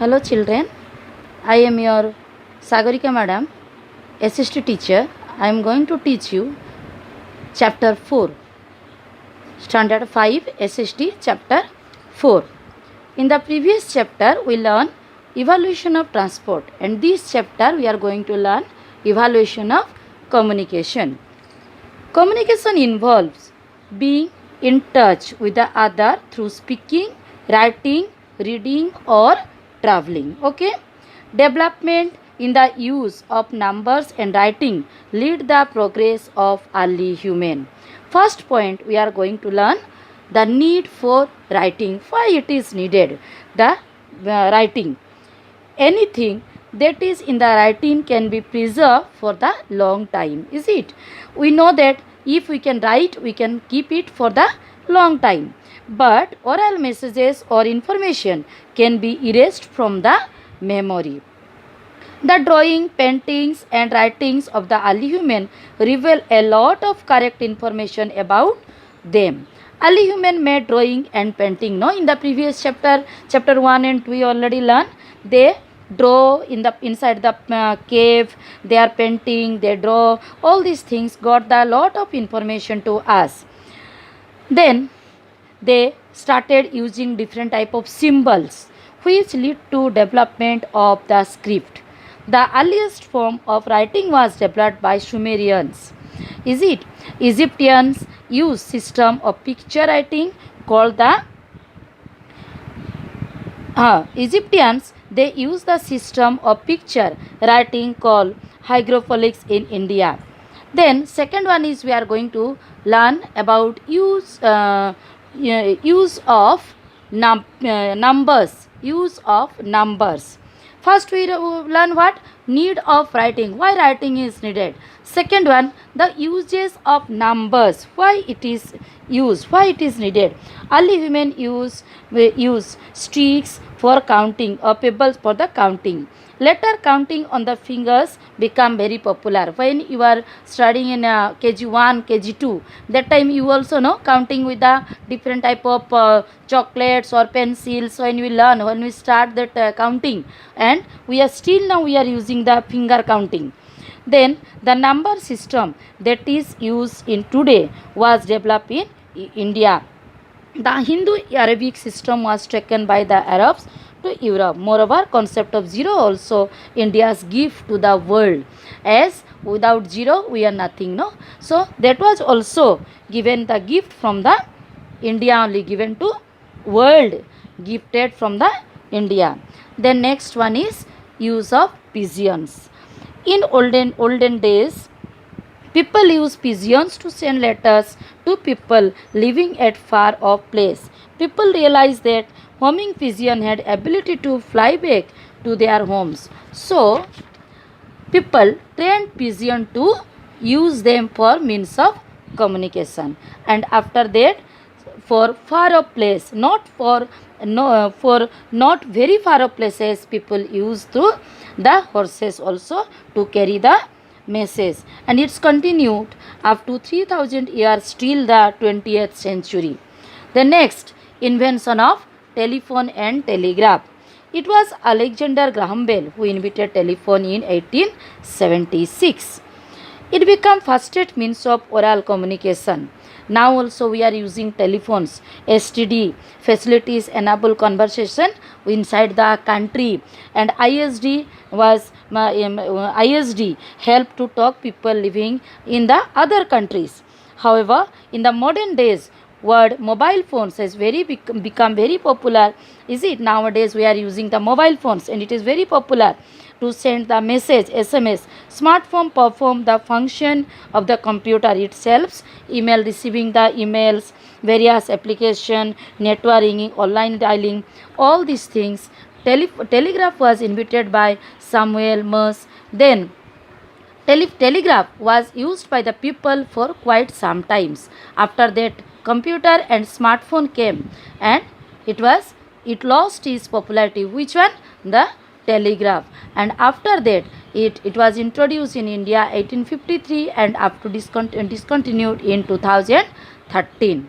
Hello children, I am your Sagarika madam, SST teacher. I am going to teach you chapter 4, standard 5 SST chapter 4. In the previous chapter we learned evaluation of transport, and this chapter we are going to learn evaluation of communication. Communication involves being in touch with the other through speaking, writing, reading or traveling. Okay. Development in the use of numbers and writing lead the progress of early human. First point, we are going to learn the need for writing. Why it is needed? The writing. Anything that is in the writing can be preserved for the long time. Is it? We know that if we can write, we can keep it for the long time. But oral messages or information can be erased from the memory. The drawing, paintings and writings of the early human reveal a lot of correct information about them. Early human made drawing and painting. No, in the previous chapter 1 and 2 we already learned. They draw in the inside the cave. They are painting. They draw. All these things got the lot of information to us. Then they started using different type of symbols which lead to development of the script. The earliest form of writing was developed by Sumerians. Is it? Egyptians used system of picture writing called the Egyptians they use the system of picture writing called hieroglyphics in India. Then second one is we are going to learn about use of numbers. Use of numbers. First we learn what? Need of writing. Why writing is needed. Second one, the uses of numbers. Why it is used. Why it is needed. Early human use sticks for counting or pebbles for the counting. Later counting on the fingers become very popular. When you are studying in KG1, KG2, that time you also know counting with the different type of chocolates or pencils. When we start that counting, and we are using the finger counting. Then the number system that is used in today was developed in India. The Hindu-Arabic system was taken by the Arabs to Europe. Moreover, concept of zero also India's gift to the world, as without zero we are nothing. No, so that was also given the gift from the India, only given to world, gifted from the India. Then next one is use of pigeons. In olden days, people use pigeons to send letters to people living at far off place. People realized that homing pigeon had ability to fly back to their homes. So people trained pigeon to use them for means of communication. And after that, for far off place, for not very far off places, people use the horses also to carry the message, and it's continued up to 3000 years till the 20th century. The next invention of telephone and telegraph. It was Alexander Graham Bell who invented telephone in 1876. It became fastest means of oral communication. Now also we are using telephones. STD facilities enable conversation inside the country, and ISD helped to talk people living in the other countries. However, in the modern days, word mobile phones has become very popular. Is it? Nowadays we are using the mobile phones, and it is very popular to send the message, SMS. Smartphone perform the function of the computer itself. Email, receiving the emails, various application, networking, online dialing, all these things. Telegraph was invented by Samuel Morse. Then telegraph was used by the people for quite some times. After that, computer and smartphone came, and it lost its popularity. Which one? The telegraph. And after that, it was introduced in India 1853 and up to discontinued in 2013.